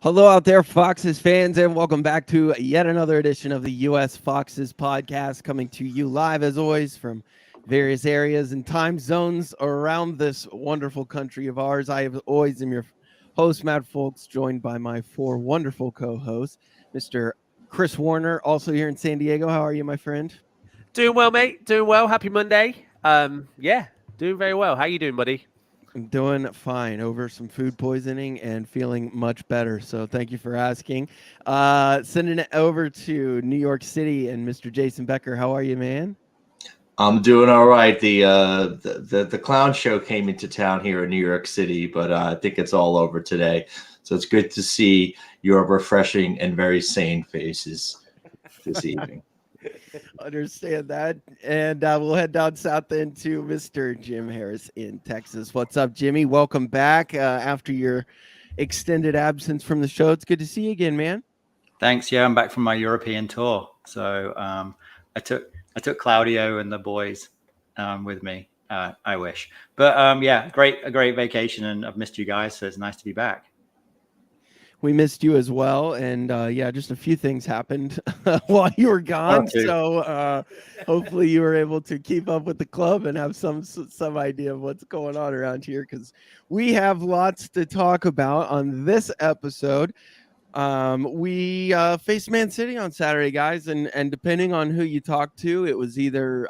Hello out there, Foxes fans, and welcome back to yet another edition of the U.S. Foxes podcast, coming to you live, as always, from various areas and time zones around this wonderful country of ours. I, as always, am your host, Matt Folks, joined by my four wonderful co-hosts, Mr. Chris Warner, also here in San Diego. How are you, my friend? Doing well, mate. Doing well. Happy Monday. Yeah, doing very well. How you doing, buddy? I'm doing fine over some food poisoning and feeling much better. So thank you for asking. Sending it over to New York City and Mr. Jason Becker. How are you, man? I'm doing all right. The clown show came into town here in New York City, but I think it's all over today. So it's good to see your refreshing and very sane faces this evening. Understand that. And we'll head down south then to Mr. Jim Harris in Texas. What's up, Jimmy? Welcome back after your extended absence from the show. It's good to see you again, man. Thanks. Yeah, I'm back from my European tour. So I took Claudio and the boys with me. I wish, but yeah, a great vacation, and I've missed you guys. So it's nice to be back. We missed you as well, and yeah, just a few things happened while you were gone. So hopefully you were able to keep up with the club and have some idea of what's going on around here, because we have lots to talk about on this episode. We faced Man City on Saturday, guys, and depending on who you talk to, it was either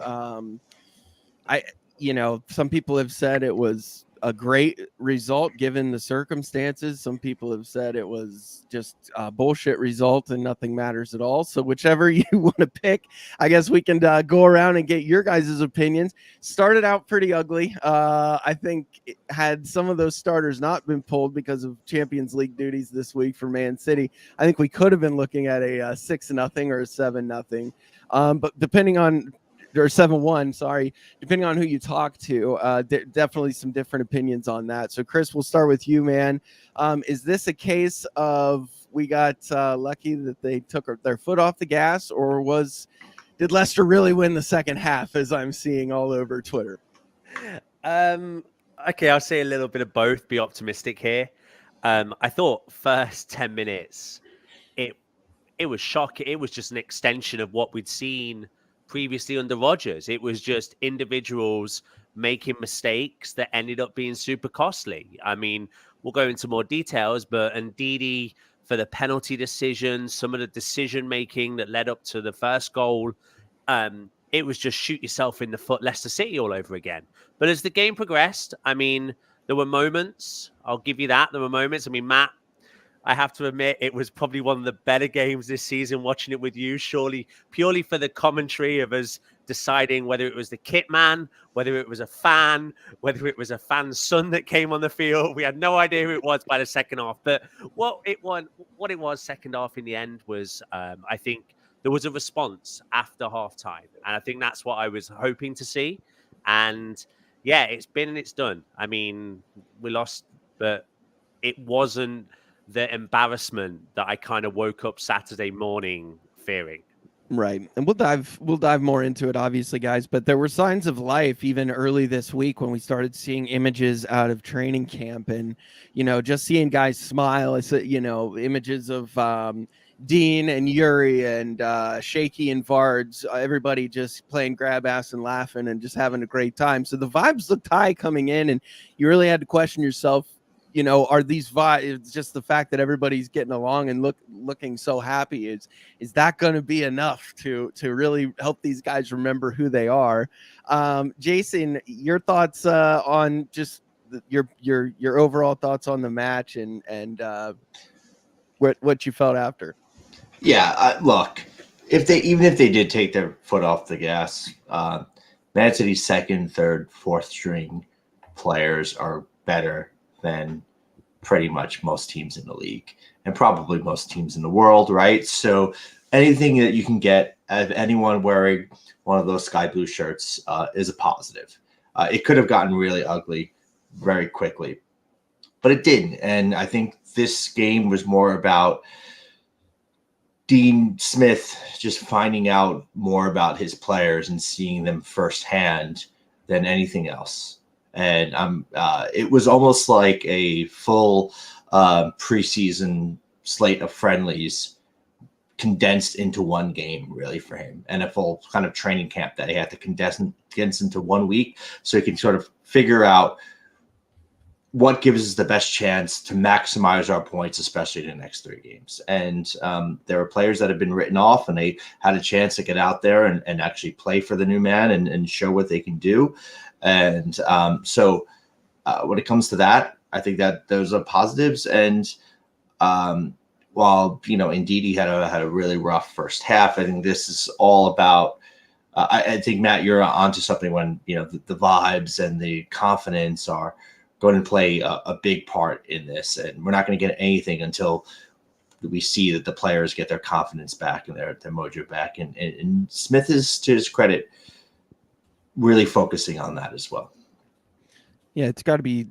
some people have said it was a great result given the circumstances. Some people have said it was just a bullshit result and nothing matters at all. So whichever you want to pick, I guess we can go around and get your guys' opinions. Started out pretty ugly. I think had some of those starters not been pulled because of Champions League duties this week for Man City, I think we could have been looking at a 6-0 or a 7-0. But depending on or 7-1, sorry, depending on who you talk to, definitely some different opinions on that. So Chris, we'll start with you, man. Is this a case of we got lucky that they took their foot off the gas, or did Leicester really win the second half, as I'm seeing all over Twitter? Okay, I'll say a little bit of both. Be optimistic here. I thought first 10 minutes, it was shocking. It was just an extension of what we'd seen previously under Rodgers. It was just individuals making mistakes that ended up being super costly. I mean, we'll go into more details, but Ndidi for the penalty decision, some of the decision making that led up to the first goal, it was just shoot yourself in the foot, Leicester City all over again. But as the game progressed, I mean, there were moments. I'll give you that. There were moments. I mean, Matt, I have to admit, it was probably one of the better games this season watching it with you, surely purely for the commentary of us deciding whether it was the kit man, whether it was a fan, whether it was a fan's son that came on the field. We had no idea who it was by the second half. But what it was second half in the end was, I think, there was a response after halftime. And I think that's what I was hoping to see. And yeah, it's been and it's done. I mean, we lost, but it wasn't the embarrassment that I kind of woke up Saturday morning fearing. Right. And we'll dive more into it, obviously, guys. But there were signs of life even early this week when we started seeing images out of training camp and, just seeing guys smile. It's, images of Dean and Yuri and Shaky and Vards, everybody just playing grab ass and laughing and just having a great time. So the vibes looked high coming in, and you really had to question yourself, are these vibes just the fact that everybody's getting along and looking so happy? Is that going to be enough to really help these guys remember who they are? Jason, your thoughts on just your overall thoughts on the match and what you felt after? Yeah, look, even if they did take their foot off the gas, Man City's second, third, fourth string players are better than pretty much most teams in the league and probably most teams in the world, right? So anything that you can get of anyone wearing one of those sky blue shirts is a positive. It could have gotten really ugly very quickly, but it didn't. And I think this game was more about Dean Smith just finding out more about his players and seeing them firsthand than anything else. And it was almost like a full preseason slate of friendlies condensed into one game, really, for him, and a full kind of training camp that he had to condense into 1 week, so he can sort of figure out what gives us the best chance to maximize our points, especially in the next 3 games. And there are players that have been written off, and they had a chance to get out there and actually play for the new man and show what they can do. And so when it comes to that, I think that those are positives. And while, indeed he had a really rough first half, I think this is all about I think, Matt, you're onto something when, the vibes and the confidence are going to play a big part in this. And we're not going to get anything until we see that the players get their confidence back and their mojo back. And Smith is, to his credit, really focusing on that as well. Yeah, it's got to be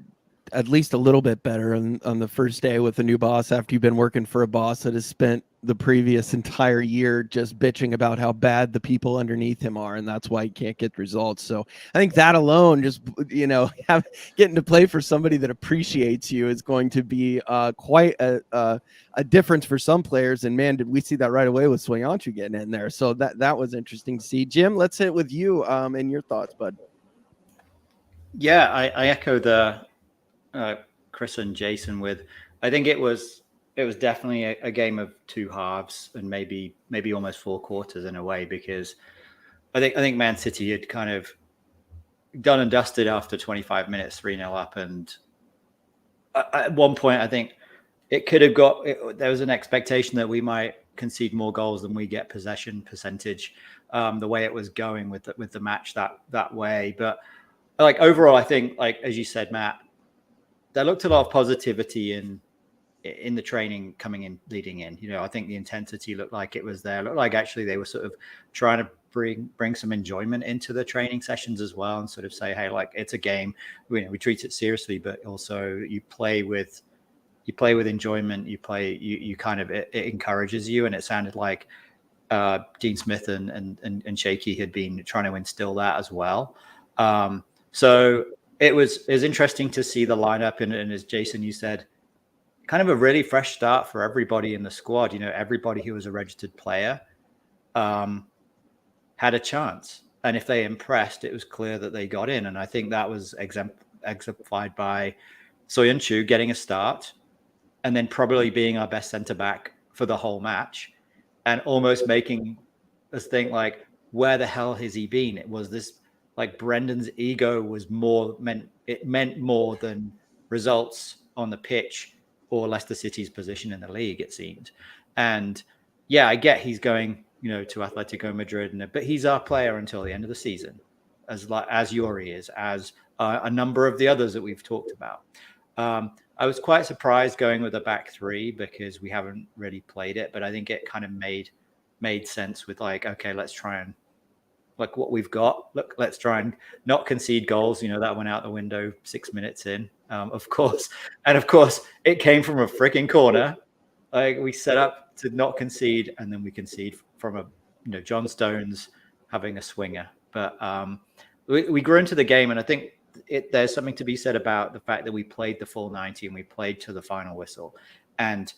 at least a little bit better on the first day with a new boss after you've been working for a boss that has spent the previous entire year just bitching about how bad the people underneath him are, and that's why he can't get results. So I think that alone, just getting to play for somebody that appreciates you is going to be quite a difference for some players. And man, did we see that right away with Soyuncu getting in there. So that was interesting to see. Jim, let's hit with you and your thoughts, bud. Yeah, I echo the Chris and Jason with, I think it was definitely a game of 2 halves and maybe almost 4 quarters in a way, because I think Man City had kind of done and dusted after 25 minutes, 3-0 up. And at one point, I think it could have there was an expectation that we might concede more goals than we get possession percentage, the way it was going with the match that way. But like overall, I think, like as you said, Matt, there looked a lot of positivity in the training coming in, leading in. I think the intensity looked like it was there. It looked like actually they were sort of trying to bring some enjoyment into the training sessions as well, and sort of say, hey, like, it's a game. We treat it seriously, but also you play with enjoyment. You kind of, it encourages you. And it sounded like Dean Smith and Shaky had been trying to instill that as well. So it was interesting to see the lineup, and as Jason, you said, kind of a really fresh start for everybody in the squad. Everybody who was a registered player had a chance, and if they impressed, it was clear that they got in. And I think that was exemplified by Soyuncu getting a start, and then probably being our best centre back for the whole match, and almost making us think, like, where the hell has he been? It was this, like, Brendan's ego was meant more than results on the pitch or Leicester City's position in the league, it seemed. And yeah, I get he's going, to Atletico Madrid, but he's our player until the end of the season, as Yuri is, as a number of the others that we've talked about. I was quite surprised going with a back 3 because we haven't really played it, but I think it kind of made sense with, like, okay, let's try and, like, what we've got. Look, let's try and not concede goals. That went out the window 6 minutes in, of course. And of course, it came from a freaking corner. Like, we set up to not concede, and then we concede from John Stones having a swinger. But we grew into the game, and I think there's something to be said about the fact that we played the full 90 and we played to the final whistle. And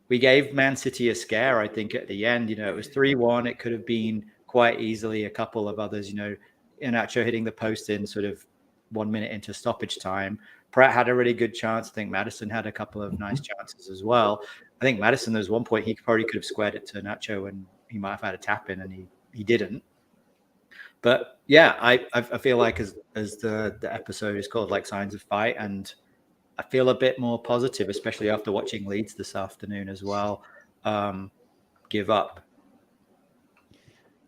we gave Man City a scare, I think, at the end. It was 3-1. It could have been quite easily a couple of others, Iheanacho hitting the post in sort of 1 minute into stoppage time. Pratt had a really good chance. I think Maddison had a couple of nice chances as well. I think Maddison, there was one point he probably could have squared it to Nacho and he might have had a tap in, and he didn't. But yeah, I feel like as the episode is called, like, Signs of Fight, and I feel a bit more positive, especially after watching Leeds this afternoon as well give up.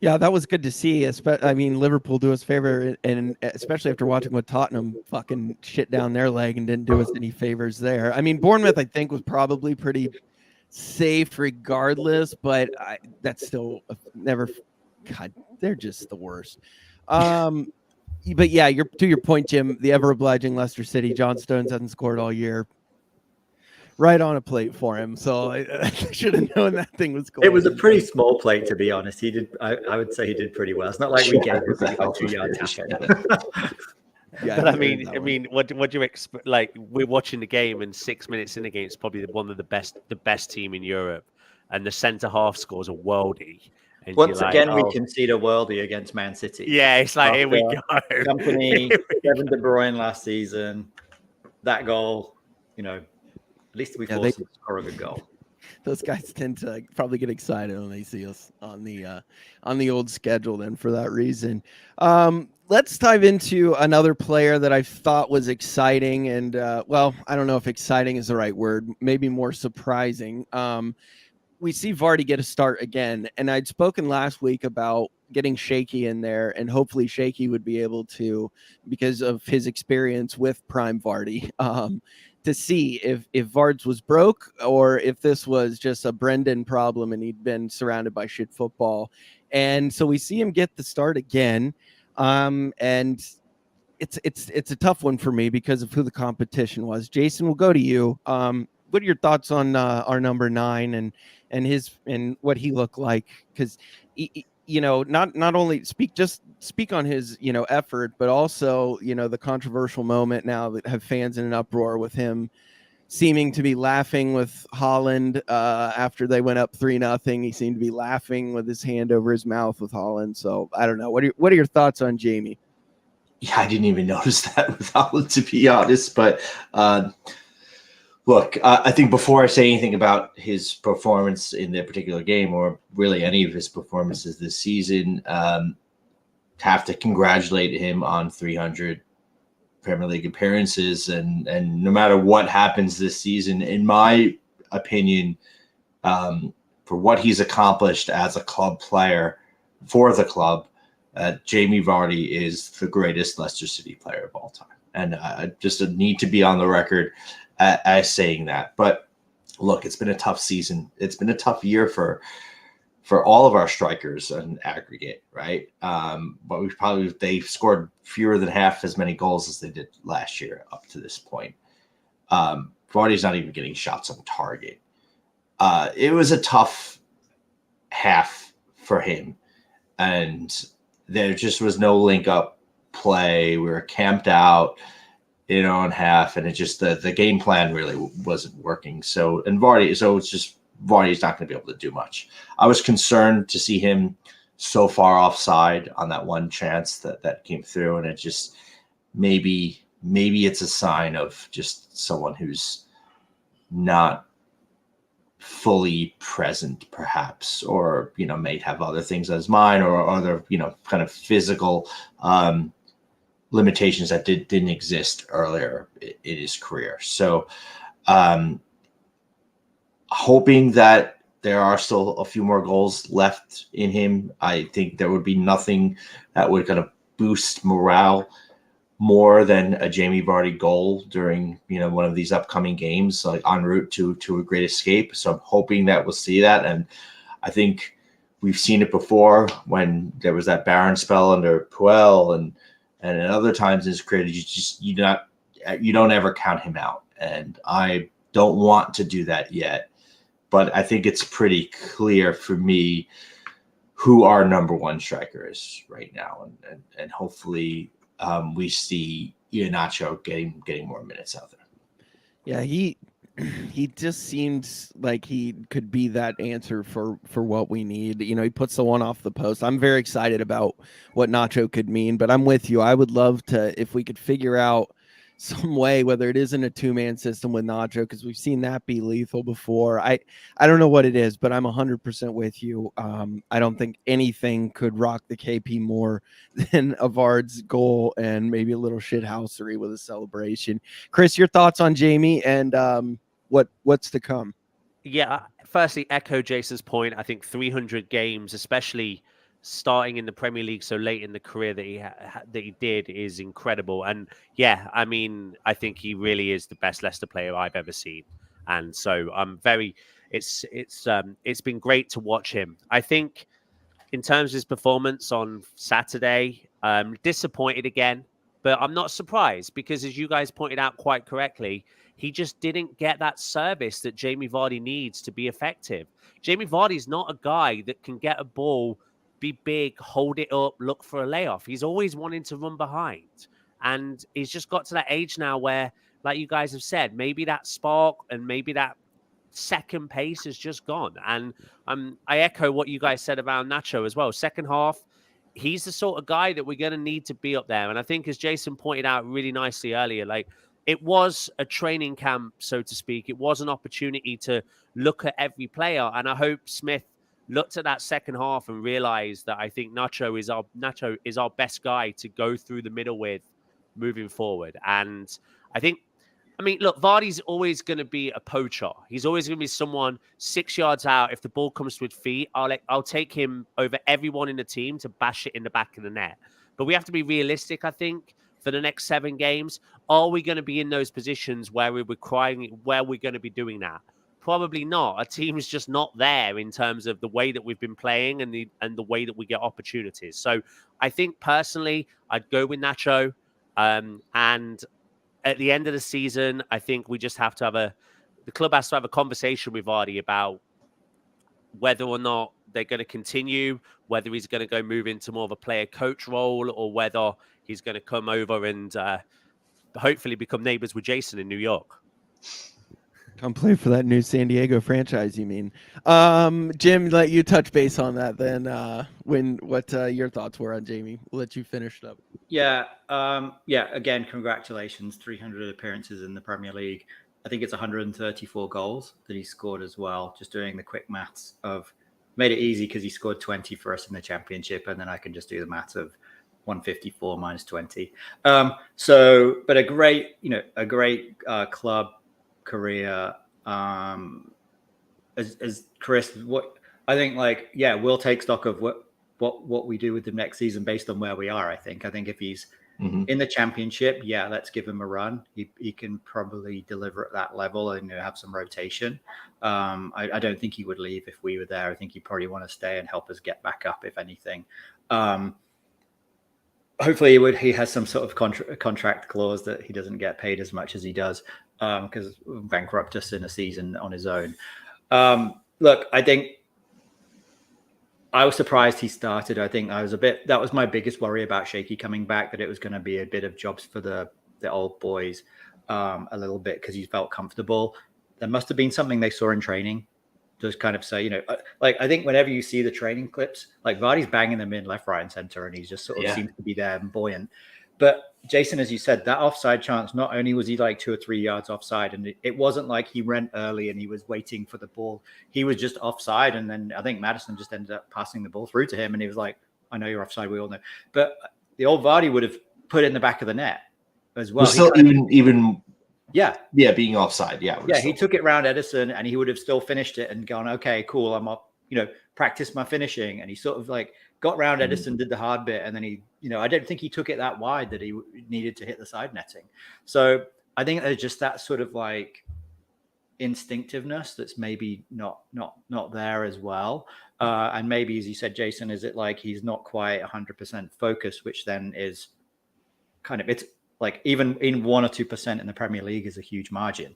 Yeah, that was good to see. I mean, Liverpool do us a favor, and especially after watching what Tottenham fucking shit down their leg and didn't do us any favors there. I mean, Bournemouth, I think, was probably pretty safe regardless, but that's still never. God, they're just the worst. But yeah, to your point, Jim, the ever obliging Leicester City. John Stones hasn't scored all year. Right on a plate for him, so I should have known that thing was going. It was a pretty small plate, to be honest. He did. I would say he did pretty well. It's not like we gave him a 2-yard tap. Yeah, But I there is mean, that one. what do you expect? Like, we're watching the game, and 6 minutes in the game, it's probably one of the best team in Europe, and the centre half scores a worldie, and you're Once like, again, we oh, concede a worldie against Man City. yeah, it's like here we After go. Company, Here we Kevin De Bruyne last season, that goal, at least we Yeah, forced them to score a good goal. those guys tend to probably get excited when they see us on the old schedule. Then for that reason, let's dive into another player that I thought was exciting, and well, I don't know if exciting is the right word. Maybe more surprising. We see Vardy get a start again, and I'd spoken last week about getting Shaky in there, and hopefully Shaky would be able to, because of his experience with Prime Vardy, to see if Vards was broke or if this was just a Brendan problem and he'd been surrounded by shit football. And so we see him get the start again, and it's a tough one for me because of who the competition was. Jason, we'll go to you. What are your thoughts on our number 9 and what he looked like? Because not only speak on his effort, but also the controversial moment now that have fans in an uproar with him seeming to be laughing with Holland after they went up 3-0. He seemed to be laughing with his hand over his mouth with Holland. So I don't know. What are your thoughts on Jamie? Yeah, I didn't even notice that with Holland, to be honest. But look, I think before I say anything about his performance in that particular game, or really any of his performances this season, have to congratulate him on 300 Premier League appearances. And no matter what happens this season, in my opinion, for what he's accomplished as a club player for the club, Jamie Vardy is the greatest Leicester City player of all time. And I just need to be on the record as saying that. But look, it's been a tough season. It's been a tough year for all of our strikers in aggregate, right? But they scored fewer than half as many goals as they did last year up to this point. Vardy's not even getting shots on target. It was a tough half for him, and there just was no link up play. We were camped out in our own half, and it just the game plan really wasn't working. So Vardy's not going to be able to do much. I was concerned to see him so far offside on that one chance that came through, and it just maybe it's a sign of just someone who's not fully present, perhaps, or may have other things on his mind, or other kind of physical limitations that didn't exist earlier in his career. So hoping that there are still a few more goals left in him. I think there would be nothing that would kind of boost morale more than a Jamie Vardy goal during one of these upcoming games, like en route to a great escape. So I'm hoping that we'll see that. And I think we've seen it before when there was that barren spell under Puel, and at other times in his career, you don't ever count him out. And I don't want to do that yet. But I think it's pretty clear for me who our number 1 striker is right now, and hopefully we see Iheanacho getting more minutes out there. Yeah, he just seems like he could be that answer for what we need. He puts the one off the post. I'm very excited about what Nacho could mean, but I'm with you. I would love to, if we could figure out some way, whether it isn't a 2-man system with Nacho, because we've seen that be lethal before. I don't know what it is, but I'm 100% with you. I don't think anything could rock the KP more than Avard's goal and maybe a little shithousery with a celebration. Chris, your thoughts on Jamie and what's to come? Yeah, firstly, echo Jason's point. I think 300 games, especially starting in the Premier League so late in the career that he did, is incredible. And yeah, I mean, I think he really is the best Leicester player I've ever seen. And so I'm very, it's been great to watch him. I think in terms of his performance on Saturday, disappointed again, but I'm not surprised because, as you guys pointed out quite correctly, he just didn't get that service that Jamie Vardy needs to be effective. Jamie Vardy's not a guy that can get a ball, be big, hold it up, look for a layoff. He's always wanting to run behind. And he's just got to that age now where, like you guys have said, maybe that spark and maybe that second pace has just gone. And I echo what you guys said about Nacho as well. Second half, he's the sort of guy that we're going to need to be up there. And I think, as Jason pointed out really nicely earlier, like, it was a training camp, so to speak. It was an opportunity to look at every player. And I hope Smith looked at that second half and realized that I think Nacho is our best guy to go through the middle with moving forward. And I mean, look, Vardy's always going to be a poacher. He's always going to be someone 6 yards out. If the ball comes to his feet, I'll take him over everyone in the team to bash it in the back of the net. But we have to be realistic, I think, for the next 7 games. Are we going to be in those positions where we're going to be doing that? Probably not. Our team's just not there in terms of the way that we've been playing and the way that we get opportunities. So I think personally, I'd go with Nacho. And at the end of the season, I think we just have to the club has to have a conversation with Vardy about whether or not they're going to continue, whether he's going to go move into more of a player coach role, or whether he's going to come over and hopefully become neighbors with Jason in New York. Come play for that new San Diego franchise, you mean? Jim, let you touch base on that then. What your thoughts were on Jamie? We'll let you finish it up. Yeah. Again, congratulations. 300 appearances in the Premier League. I think it's 134 goals that he scored as well. Just doing the quick maths of made it easy because he scored 20 for us in the Championship, and then I can just do the maths of 154 minus 20. But a great club career. As Chris, what I think, we'll take stock of what we do with him next season based on where we are. I think if he's in the Championship, let's give him a run. He can probably deliver at that level and have some rotation. I don't think he would leave if we were there. I think he'd probably want to stay and help us get back up, if anything. Hopefully he has some sort of contract clause that he doesn't get paid as much as he does, because it will bankrupt us in a season on his own. Look, I think I was surprised he started. I think that was my biggest worry about Shaky coming back, that it was going to be a bit of jobs for the old boys, a little bit, because he felt comfortable. There must have been something they saw in training. Just kind of say, I think whenever you see the training clips, like Vardy's banging them in left, right, and center, and he just sort of seems to be there and buoyant. But Jason, as you said, that offside chance, not only was he like 2 or 3 yards offside, and it wasn't like he ran early and he was waiting for the ball. He was just offside, and then I think Maddison just ended up passing the ball through to him, and he was like, "I know you're offside, we all know." But the old Vardy would have put it in the back of the net as well. Still even. Yeah, being offside. He took it round Edison, and he would have still finished it and gone, okay, cool, I'm up, practice my finishing. And he sort of got round Edison, did the hard bit, and then he, I don't think he took it that wide that he needed to hit the side netting. So I think there's just that sort of instinctiveness that's maybe not there as well. And maybe, as you said, Jason, is it he's not quite 100% focused, which then is kind of, it's even in 1 or 2% in the Premier League is a huge margin.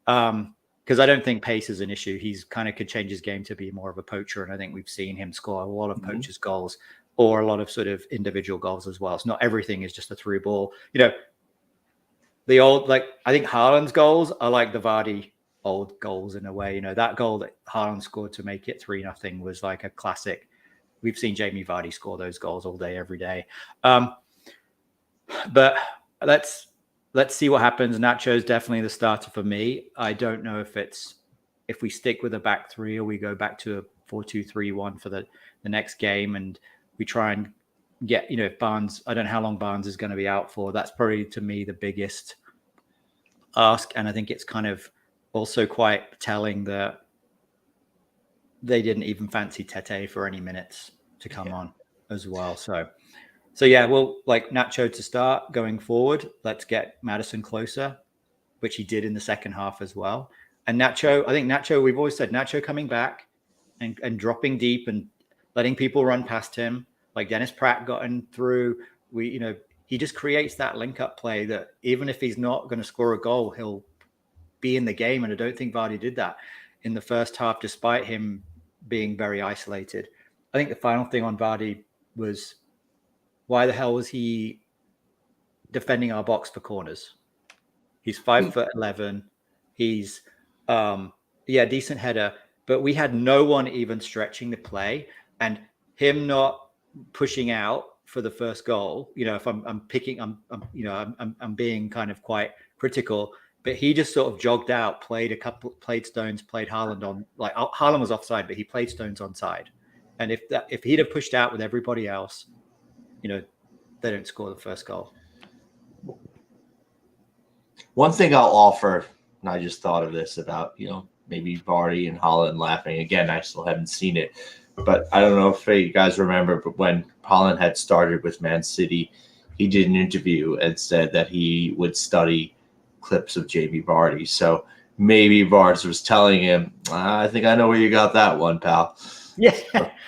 Because I don't think pace is an issue. He's kind of could change his game to be more of a poacher. And I think we've seen him score a lot of poachers goals, or a lot of sort of individual goals as well. So not everything is just a through ball. The old, I think Haaland's goals are like the Vardy old goals in a way. That goal that Haaland scored to make it 3-0 was like a classic. We've seen Jamie Vardy score those goals all day, every day. But let's see what happens. Nacho's definitely the starter for me. I don't know if we stick with a back three or we go back to a 4-2-3-1 for the next game, and we try and get, if Barnes, I don't know how long Barnes is going to be out for. That's probably, to me, the biggest ask. And I think it's kind of also quite telling that they didn't even fancy Tete for any minutes to come on as well. So yeah, we'll like Nacho to start going forward. Let's get Maddison closer, which he did in the second half as well. And Nacho, we've always said Nacho coming back and dropping deep and letting people run past him, like Dennis Pratt gotten through. He just creates that link up play that even if he's not going to score a goal, he'll be in the game. And I don't think Vardy did that in the first half, despite him being very isolated. I think the final thing on Vardy was, why the hell was he defending our box for corners. He's 5'11". He's decent header, but we had no one even stretching the play, and him not pushing out for the first goal. If I'm being kind of quite critical, but he just sort of jogged out, played Stones, played Haaland on, like Haaland was offside, but he played Stones onside. And if he'd have pushed out with everybody else, they don't score the first goal. One thing I'll offer, and I just thought of this about, maybe Vardy and Haaland laughing. Again, I still haven't seen it, but I don't know if you guys remember, but when Haaland had started with Man City, he did an interview and said that he would study clips of Jamie Vardy. So maybe Vards was telling him, I think I know where you got that one, pal. Yeah.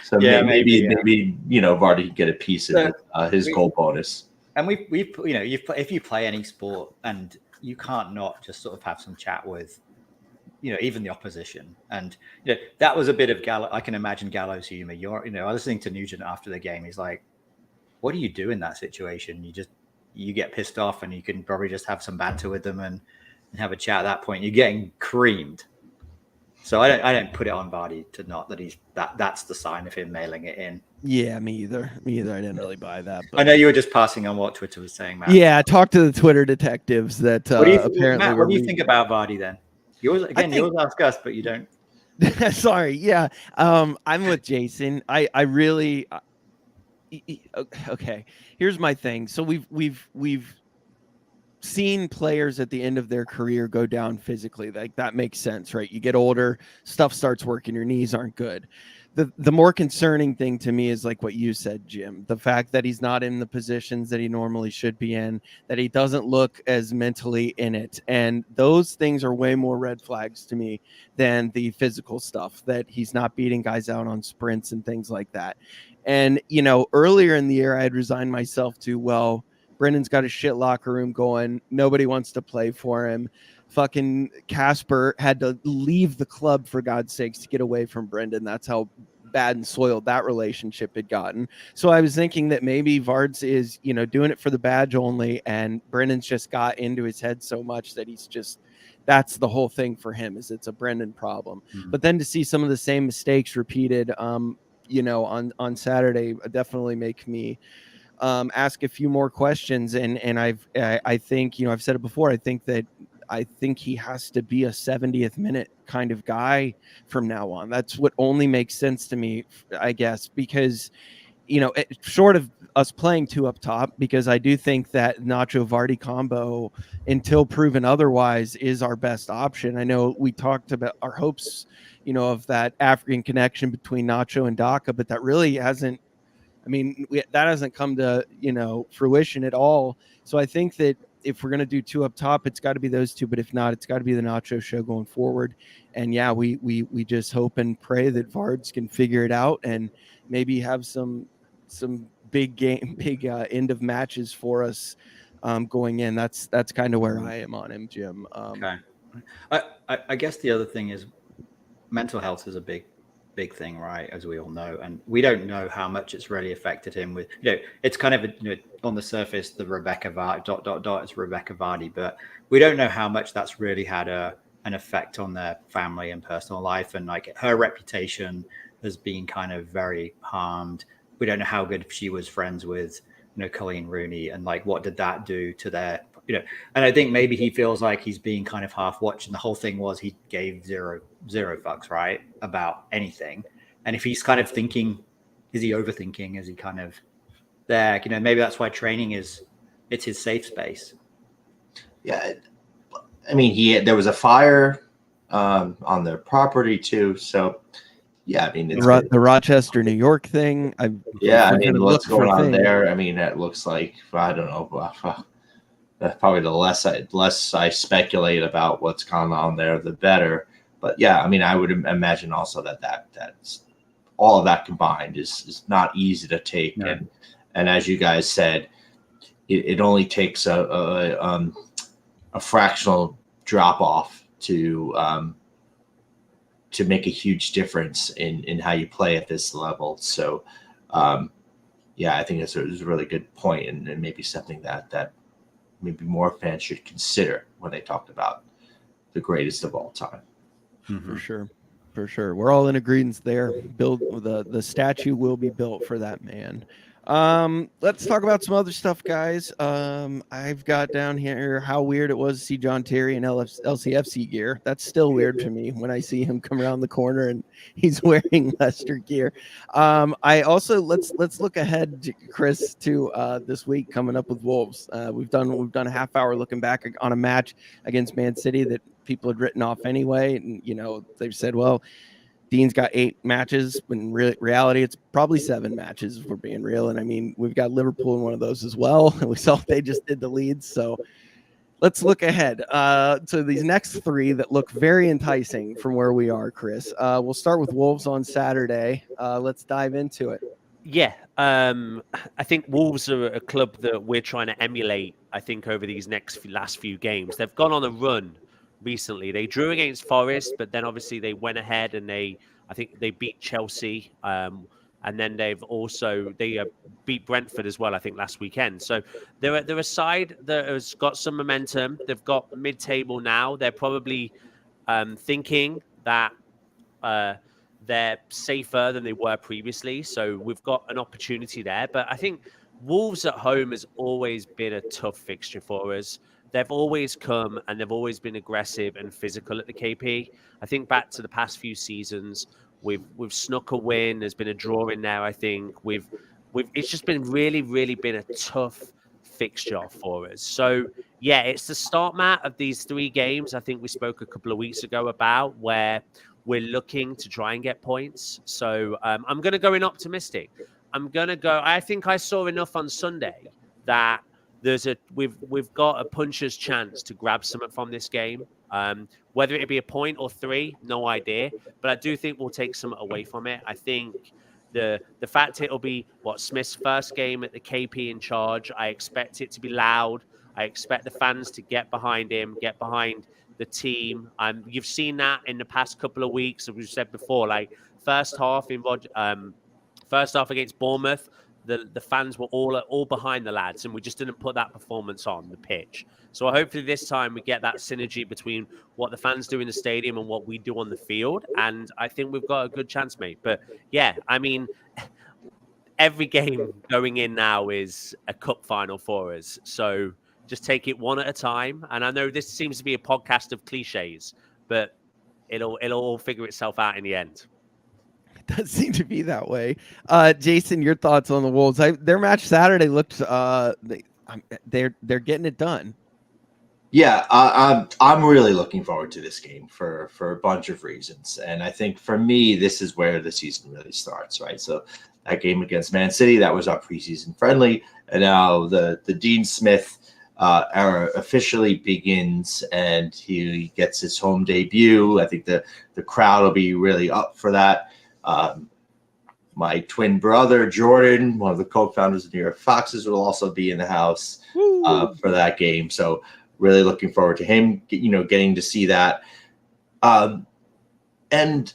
So maybe Vardy could get a piece of his goal bonus. And if you play any sport, and you can't not just sort of have some chat with, even the opposition. And that was a bit of I can imagine Gallows humor. I was listening to Nugent after the game. He's like, "What do you do in that situation? You get pissed off, and you can probably just have some banter with them and have a chat at that point. You're getting creamed." So I don't put it on Vardy to not that that's the sign of him mailing it in. Yeah, me either. I didn't really buy that. But... I know you were just passing on what Twitter was saying, Matt. Yeah, talk to the Twitter detectives that apparently. Matt, what do you think about Vardy then? You always ask us, but you don't. Sorry. Yeah. I'm with Jason. I really. Okay. Here's my thing. So we've seen players at the end of their career go down physically. Like that makes sense, right? You get older, stuff starts working, your knees aren't good. The more concerning thing to me is like what you said, Jim, the fact that he's not in the positions that he normally should be in, that he doesn't look as mentally in it. And those things are way more red flags to me than the physical stuff, that he's not beating guys out on sprints and things like that. And, earlier in the year, I had resigned myself to, well, Brendan's got a shit locker room going. Nobody wants to play for him. Fucking Casper had to leave the club, for God's sakes, to get away from Brendan. That's how bad and soiled that relationship had gotten. So I was thinking that maybe Vards is, doing it for the badge only, and Brendan's just got into his head so much that that's the whole thing for him, is it's a Brendan problem. Mm-hmm. But then to see some of the same mistakes repeated, on Saturday definitely make me ask a few more questions. And I think, I've said it before, I think he has to be a 70th minute kind of guy from now on. That's what only makes sense to me, I guess, because, short of us playing two up top, because I do think that Nacho Vardy combo, until proven otherwise, is our best option. I know we talked about our hopes, of that African connection between Nacho and Daka, but that really hasn't, that hasn't come to, fruition at all. So I think that if we're going to do two up top, it's got to be those two. But if not, it's got to be the Nacho show going forward. And yeah, we just hope and pray that Vards can figure it out and maybe have some big end of matches for us going in. That's kind of where I am on him, Jim. Okay. I guess the other thing is mental health is a big thing, right? As we all know, and we don't know how much it's really affected him with, it's kind of, on the surface, the Rebecca Vardy, it's Rebecca Vardy, but we don't know how much that's really had an effect on their family and personal life. And like her reputation has been kind of very harmed. We don't know how good she was friends with, Colleen Rooney, and like, what did that do to their, and I think maybe he feels like he's being kind of half watched. And the whole thing was he gave zero fucks, right, about anything. And if he's kind of thinking, is he overthinking? Is he kind of there? Maybe that's why training it's his safe space. Yeah. There was a fire on their property too. So yeah, it's the Rochester, New York thing. What's going on there? It looks like, I don't know. Probably the less I speculate about what's gone on there, the better. But yeah, I would imagine also that's all of that combined is not easy to take. No. And as you guys said, it only takes a fractional drop off to make a huge difference in how you play at this level. So I think it's a really good point, and maybe something that maybe more fans should consider when they talked about the greatest of all time. For sure. For sure. We're all in agreement there. Build the statue will be built for that man. Let's talk about some other stuff, guys. I've got down here how weird it was to see John Terry in LCFC gear. That's still weird to me when I see him come around the corner and he's wearing Leicester gear. I also let's look ahead, Chris, to this week coming up with Wolves. We've done a half hour looking back on a match against Man City that people had written off anyway, and they've said, well, Dean's got 8 matches. When reality, it's probably 7 matches if we're being real. And I mean, we've got Liverpool in one of those as well. And we saw they just did the Leeds. So let's look ahead to these next 3 that look very enticing from where we are, Chris. We'll start with Wolves on Saturday. Let's dive into it. Yeah, I think Wolves are a club that we're trying to emulate, I think, over these last few games. They've gone on a run recently. They drew against Forest, but then obviously they went ahead and I think they beat Chelsea, and then they've also beat Brentford as well, I think, last weekend. So they're a side that has got some momentum. They've got mid-table now. They're probably thinking that they're safer than they were previously. So we've got an opportunity there. But I think Wolves at home has always been a tough fixture for us. They've always come and they've always been aggressive and physical at the KP. I think back to the past few seasons, we've snuck a win. There's been a draw in there. I think it's just been really been a tough fixture for us. So yeah, it's the start, Matt, of these 3 games. I think we spoke a couple of weeks ago about where we're looking to try and get points. So I'm going to go in optimistic. I think I saw enough on Sunday that we've got a puncher's chance to grab something from this game. Whether it be a point or 3, no idea. But I do think we'll take something away from it. I think the fact it'll be Smith's first game at the KP in charge. I expect it to be loud. I expect the fans to get behind him, get behind the team. You've seen that in the past couple of weeks, as we've said before. Like first half against Bournemouth, the fans were all behind the lads, and we just didn't put that performance on the pitch. So hopefully this time we get that synergy between what the fans do in the stadium and what we do on the field, and I think we've got a good chance, mate. But yeah, I mean, every game going in now is a cup final for us, so just take it one at a time. And I know this seems to be a podcast of cliches, but it'll all figure itself out in the end. Does seem to be that way. Jason, your thoughts on the Wolves? Their match Saturday looked they're getting it done. Yeah, I'm really looking forward to this game for a bunch of reasons, and I think for me this is where the season really starts, right? So that game against Man City, that was our preseason friendly, and now the Dean Smith era officially begins, and he gets his home debut. I think the crowd will be really up for that. My twin brother, Jordan, one of the co-founders of New York Foxes, will also be in the house for that game. So really looking forward to him, getting to see that. And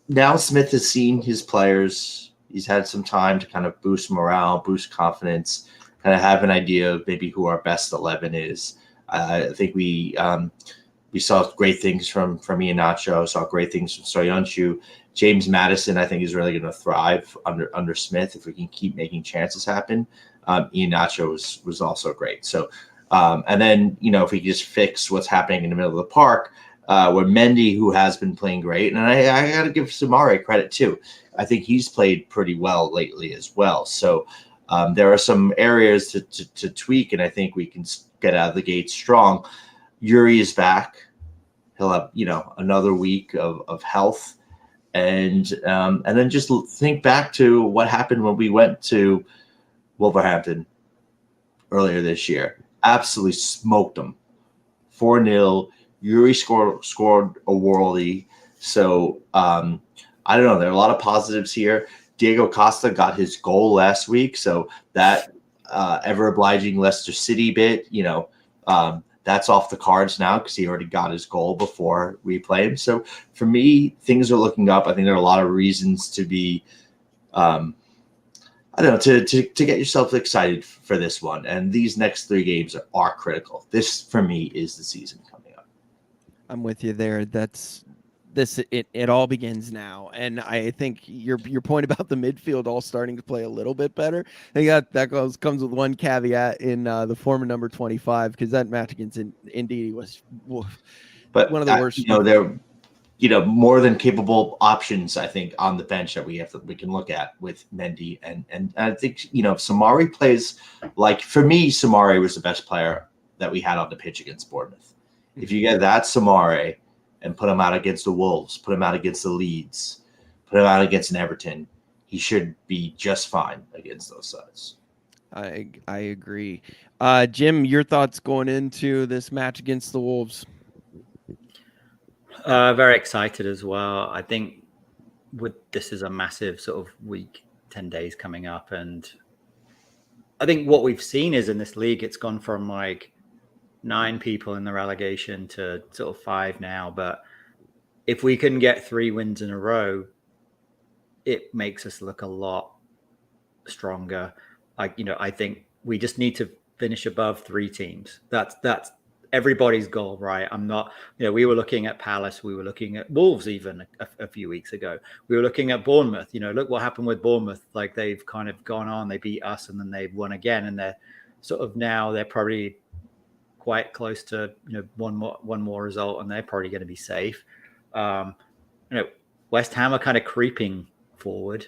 now Smith has seen his players. He's had some time to kind of boost morale, boost confidence, kind of have an idea of maybe who our best 11 is. I think we saw great things from Iheanacho, saw great things from Soyuncu. James Maddison, I think, is really going to thrive under Smith if we can keep making chances happen. Iheanacho was also great. So, and then, if we just fix what's happening in the middle of the park, where Mendy, who has been playing great, and I got to give Soumaré credit too. I think he's played pretty well lately as well. So there are some areas to tweak, and I think we can get out of the gate strong. Yuri is back. He'll have, another week of health. And then just think back to what happened when we went to Wolverhampton earlier this year. Absolutely smoked them. 4-0. Yuri scored a worldie. So I don't know. There are a lot of positives here. Diego Costa got his goal last week. So that ever obliging Leicester City bit, that's off the cards now because he already got his goal before we play him. So for me, things are looking up. I think there are a lot of reasons to be I don't know, to get yourself excited for this one. And these next 3 games are critical. This, for me, is the season coming up. I'm with you there. It all begins now. And I think your point about the midfield all starting to play a little bit better, I think that comes with one caveat in the former number 25, because that match against Indeed was But one of the worst. they're more than capable options, I think, on the bench that we can look at with Mendy, and I think if Samari plays, like, for me, Samari was the best player that we had on the pitch against Bournemouth. If you get that Samari and put him out against the Wolves, put him out against the Leeds, put him out against an Everton, he should be just fine against those sides. I agree. Jim, your thoughts going into this match against the Wolves? Very excited as well. I think this is a massive sort of week, 10 days coming up. And I think what we've seen is in this league, it's gone from like 9 people in the relegation to sort of 5 now. But if we can get 3 wins in a row, it makes us look a lot stronger. I think we just need to finish above 3 teams. That's everybody's goal, right? I'm not, we were looking at Palace, we were looking at Wolves even a few weeks ago. We were looking at Bournemouth. Look what happened with Bournemouth. Like, they've kind of gone on, they beat us and then they've won again. And they're sort of now they're probably quite close to, one more result, and they're probably going to be safe. West Ham are kind of creeping forward.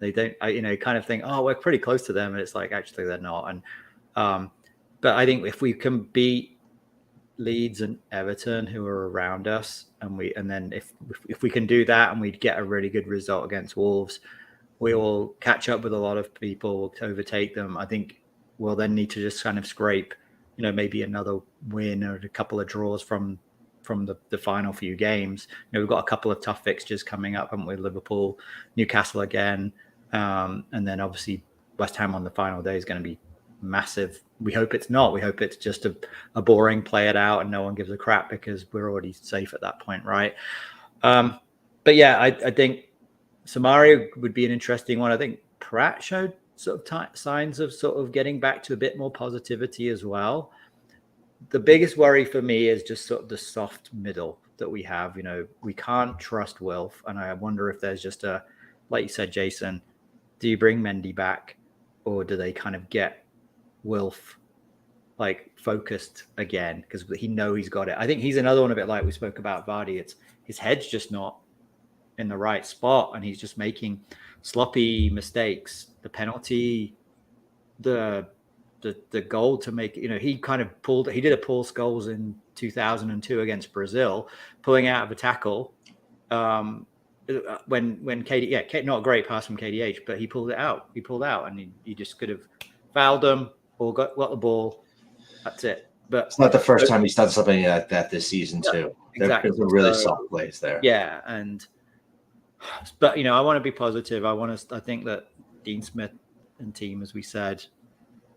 They don't, kind of think, oh, we're pretty close to them. And it's like, actually they're not. And, but I think if we can beat Leeds and Everton, who are around us, and then if we can do that and we get a really good result against Wolves, we will catch up with a lot of people, to overtake them. I think we'll then need to just kind of scrape, maybe another win or a couple of draws from the final few games. We've got a couple of tough fixtures coming up, haven't we? Liverpool, Newcastle again, and then obviously West Ham on the final day is going to be massive. We hope it's not. We hope it's just a boring play it out and no one gives a crap, because we're already safe at that point, right? But yeah, I think Samari would be an interesting one. I think Pratt showed sort of signs of sort of getting back to a bit more positivity as well. The biggest worry for me is just sort of the soft middle that we have. We can't trust Wilf, and I wonder if there's just like you said, Jason, do you bring Mendy back, or do they kind of get Wilf like focused again, because he's got it? I think he's another one, a bit like we spoke about Vardy. It's his head's just not in the right spot, and he's just making sloppy mistakes. The penalty, the goal to make, he kind of he did a Paul Scholes in 2002 against Brazil, pulling out of a tackle when KD, not a great pass from KDH, but he pulled out, and he just could have fouled him or got the ball. That's it. But it's not the first time he's done something like that this season, too. Exactly. There's a really soft plays there. Yeah, but I want to be positive. I think that Dean Smith and team, as we said,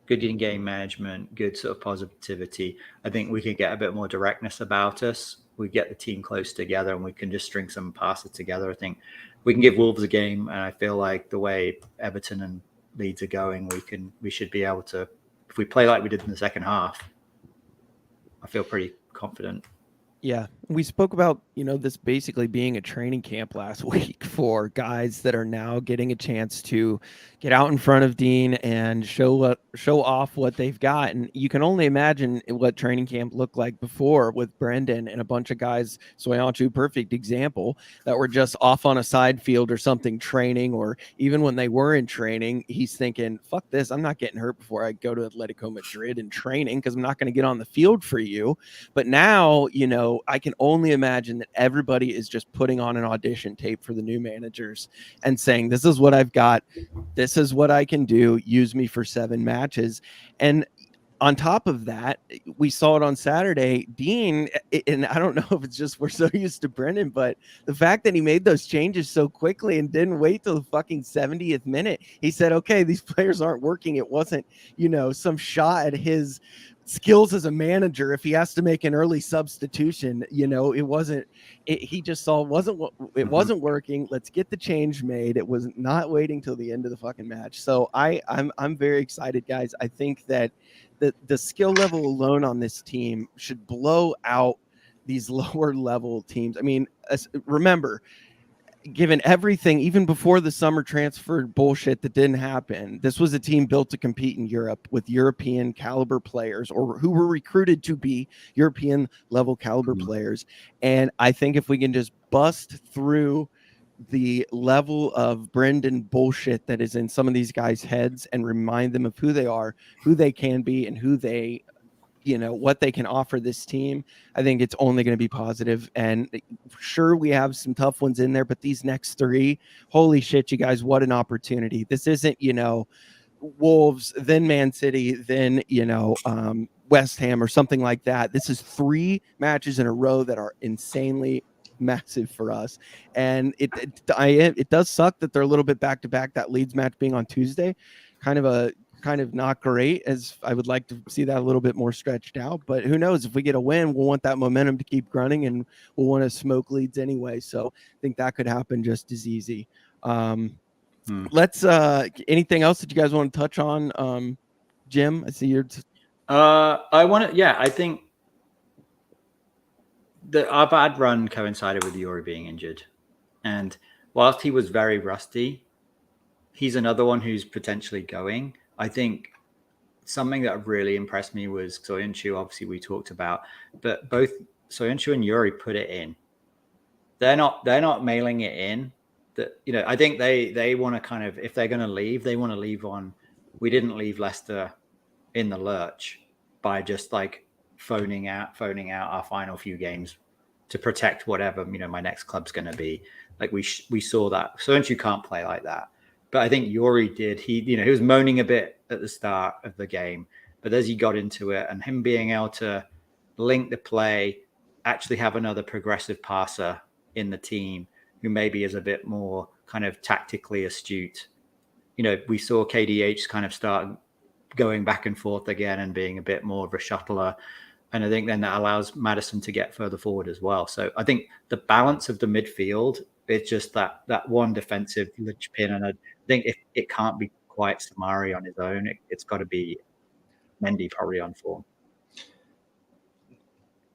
good in game management, good sort of positivity. I think we can get a bit more directness about us. We get the team close together, and we can just string some passes together. I think we can give Wolves a game, and I feel like the way Everton and Leeds are going, we should be able to, if we play like we did in the second half, I feel pretty confident. Yeah, we spoke about, this basically being a training camp last week for guys that are now getting a chance to get out in front of Dean and show off what they've got. And you can only imagine what training camp looked like before with Brendan and a bunch of guys, Soyuncu, perfect example, that were just off on a side field or something training, or even when they were in training, he's thinking, fuck this, I'm not getting hurt before I go to Atletico Madrid in training, because I'm not going to get on the field for you. But now, I can only imagine that everybody is just putting on an audition tape for the new managers and saying, this is what I've got. This is what I can do. Use me for 7 matches. And on top of that, we saw it on Saturday, Dean, and I don't know if it's just we're so used to Brendan, but the fact that he made those changes so quickly and didn't wait till the fucking 70th minute, he said, okay, these players aren't working. It wasn't, some shot at his skills as a manager. If he has to make an early substitution, he just saw it wasn't working. Let's get the change made. It was not waiting till the end of the fucking match. So I'm very excited, guys. I think that the skill level alone on this team should blow out these lower level teams. I mean, remember, given everything, even before the summer transfer bullshit that didn't happen, this was a team built to compete in Europe with European caliber players, or who were recruited to be European level caliber players. And I think if we can just bust through the level of Brendan bullshit that is in some of these guys' heads and remind them of who they are, who they can be, and who they, what they can offer this team, I think it's only going to be positive. And sure, we have some tough ones in there, but these next three, holy shit, you guys, what an opportunity. This isn't, Wolves, then Man City, then, West Ham or something like that. This is 3 matches in a row that are insanely massive for us. And it does suck that they're a little bit back to back, that Leeds match being on Tuesday, kind of not great, as I would like to see that a little bit more stretched out. But who knows, if we get a win, we'll want that momentum to keep running, and we'll want to smoke Leeds anyway. So I think that could happen just as easy. Let's anything else that you guys want to touch on? Jim, I see you're I think our bad run coincided with Yuri being injured, and whilst he was very rusty, he's another one who's potentially going. I think something that really impressed me was Soyuncu. Obviously, we talked about, but both Soyuncu and Yuri put it in. They're not mailing it in. That I think they want to kind of, if they're going to leave, they want to leave on. We didn't leave Leicester in the lurch by just like phoning out our final few games to protect whatever my next club's going to be. Like we saw that. Soyuncu can't play like that. But I think Yuri did. He was moaning a bit at the start of the game, but as he got into it, and him being able to link the play, actually have another progressive passer in the team who maybe is a bit more kind of tactically astute. We saw KDH kind of start going back and forth again and being a bit more of a shuttler. And I think then that allows Maddison to get further forward as well. So I think the balance of the midfield, it's just that one defensive linchpin. And I think if it can't be quite Samari on his own, it's got to be Mendy probably on form.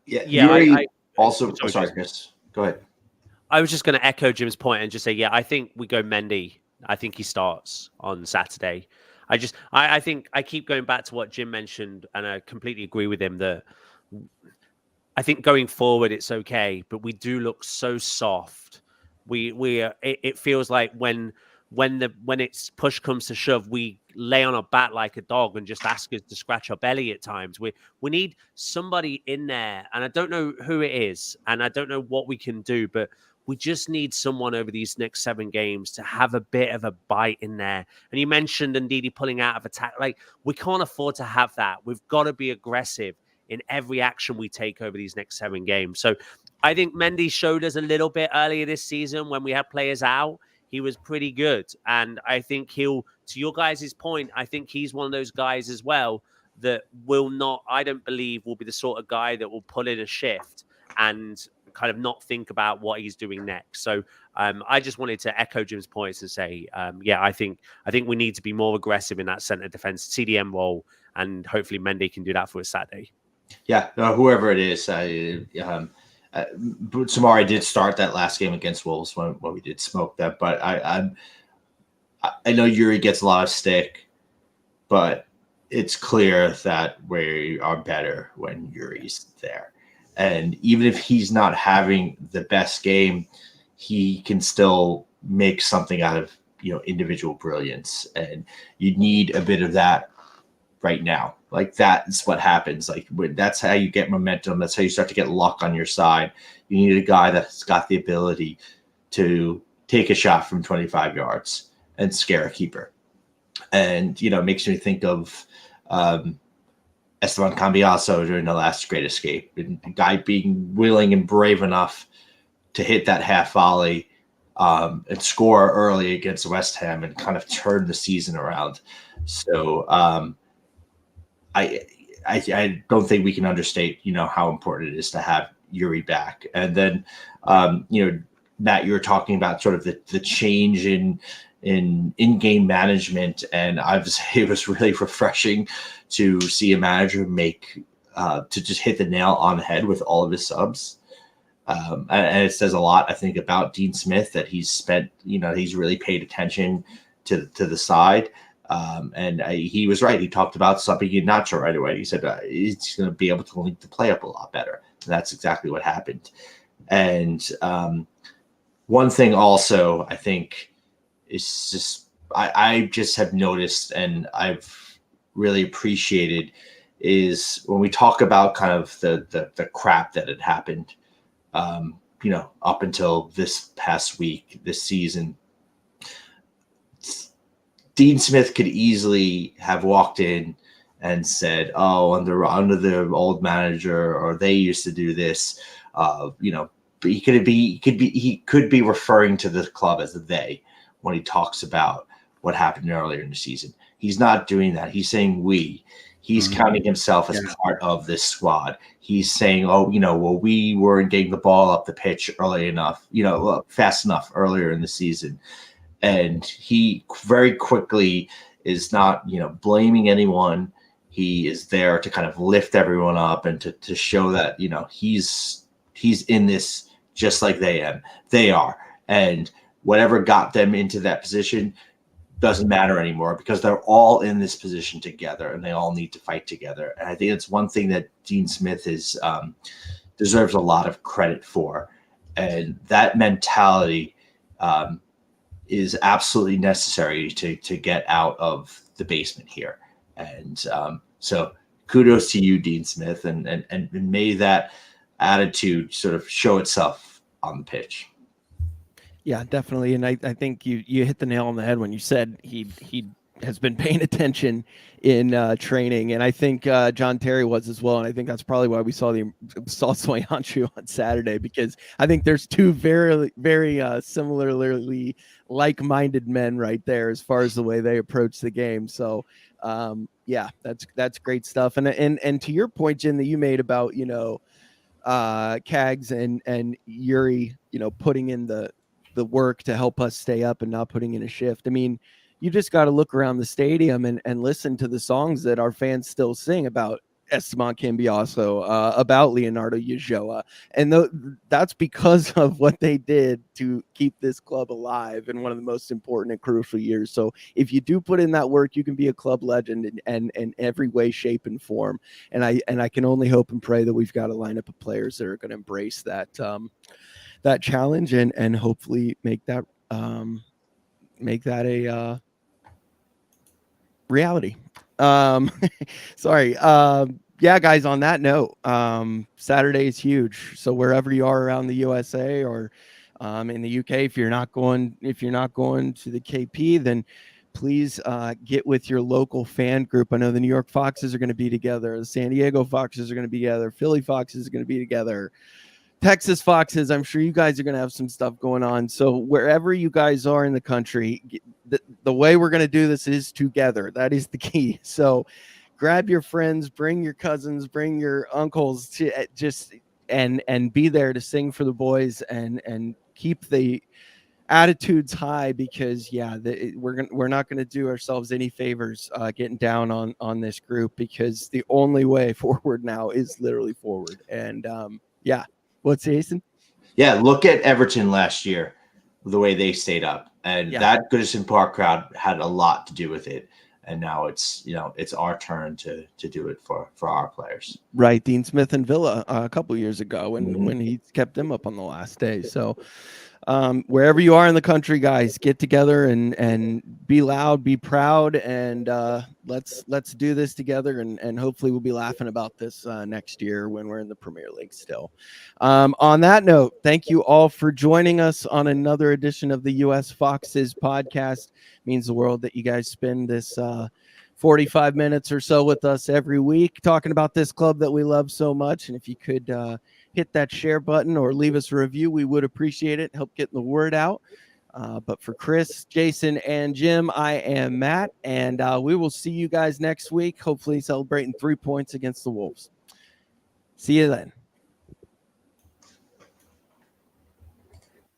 Yeah. I also, sorry, Chris, go ahead. I was just going to echo Jim's point and just say, I think we go Mendy. I think he starts on Saturday. I think I keep going back to what Jim mentioned, and I completely agree with him that I think going forward it's okay, but we do look so soft. It feels like when it's push comes to shove, we lay on our back like a dog and just ask us to scratch our belly at times. We need somebody in there, and I don't know who it is, and I don't know what we can do, but we just need someone over these next 7 games to have a bit of a bite in there. And you mentioned Ndidi pulling out of attack. Like, we can't afford to have that. We've got to be aggressive in every action we take over these next 7 games. So I think Mendy showed us a little bit earlier this season when we had players out. He was pretty good. And I think to your guys' point, I think he's one of those guys as well that I don't believe will be the sort of guy that will pull in a shift and kind of not think about what he's doing next. So I just wanted to echo Jim's points and say, I think we need to be more aggressive in that centre defence CDM role, and hopefully Mendy can do that for us Saturday. Yeah, whoever it is, Samari did start that last game against Wolves when we did smoke them, but I know Yuri gets a lot of stick, but it's clear that we are better when Yuri's there. And even if he's not having the best game, he can still make something out of, individual brilliance. And you need a bit of that right now. Like, that's what happens. Like, that's how you get momentum. That's how you start to get luck on your side. You need a guy that's got the ability to take a shot from 25 yards and scare a keeper. And, it makes me think of Esteban Cambiaso during the last Great Escape, and the guy being willing and brave enough to hit that half volley and score early against West Ham and kind of turn the season around. So I I don't think we can understate, how important it is to have Yuri back. And then, Matt, you were talking about sort of the change in-game management, and I would say it was really refreshing to see a manager make to just hit the nail on the head with all of his subs. And it says a lot, I think, about Dean Smith, that he's spent, he's really paid attention to the side. And he was right. He talked about subbing in Nacho right away. He said he's going to be able to link the play up a lot better. And that's exactly what happened. And one thing also, I think, is just I just have noticed, and I've really appreciated, is when we talk about kind of the crap that had happened, up until this past week, this season. Dean Smith could easily have walked in and said, "Oh, under the old manager, or they used to do this," but he could be referring to the club as they when he talks about what happened earlier in the season. He's not doing that. He's saying we. He's counting himself as part of this squad. He's saying, we weren't getting the ball up the pitch early enough, fast enough earlier in the season. And he very quickly is not, blaming anyone. He is there to kind of lift everyone up and to show that, he's in this just like they are. And whatever got them into that position doesn't matter anymore, because they're all in this position together and they all need to fight together. And I think it's one thing that Dean Smith deserves a lot of credit for. And that mentality is absolutely necessary to get out of the basement here. And so kudos to you, Dean Smith, and may that attitude sort of show itself on the pitch. Yeah, definitely. And I think you hit the nail on the head when you said he has been paying attention in training. And I think John Terry was as well. And I think that's probably why we saw Soyuncu on Saturday, because I think there's two very, very similarly like-minded men right there as far as the way they approach the game. So that's great stuff. And to your point, Jim, that you made about, Cags and Yuri, putting in the work to help us stay up and not putting in a shift. I mean, you just got to look around the stadium and listen to the songs that our fans still sing about Esteban Cambiaso, about Leonardo Ulloa. And that's because of what they did to keep this club alive in one of the most important and crucial years. So if you do put in that work, you can be a club legend in every way, shape, and form. And I can only hope and pray that we've got a lineup of players that are going to embrace that challenge and hopefully make that a reality. Sorry. Yeah, guys, on that note, Saturday is huge. So wherever you are around the USA or in the UK, if you're not going to the KP, then please get with your local fan group. I know the New York Foxes are going to be together. The San Diego Foxes are going to be together. Philly Foxes are going to be together. Texas Foxes, I'm sure you guys are going to have some stuff going on. So wherever you guys are in the country, the way we're going to do this is together. That is the key. So grab your friends, bring your cousins, bring your uncles to just and be there to sing for the boys and keep the attitudes high, because we're not going to do ourselves any favors getting down on this group, because the only way forward now is literally forward. And what's Jason? Yeah, look at Everton last year, the way they stayed up, and that Goodison Park crowd had a lot to do with it. And now it's our turn to do it for our players. Right, Dean Smith and Villa a couple years ago when he kept them up on the last day. So wherever you are in the country, guys, get together and be loud, be proud, and let's do this together, and hopefully we'll be laughing about this next year when we're in the Premier League still. On that note, thank you all for joining us on another edition of the US Foxes podcast. It means the world that you guys spend this 45 minutes or so with us every week talking about this club that we love so much. And if you could hit that share button or leave us a review, we would appreciate it. Help getting the word out. But for Chris, Jason, and Jim, I am Matt, and we will see you guys next week, hopefully celebrating 3 points against the Wolves. See you then.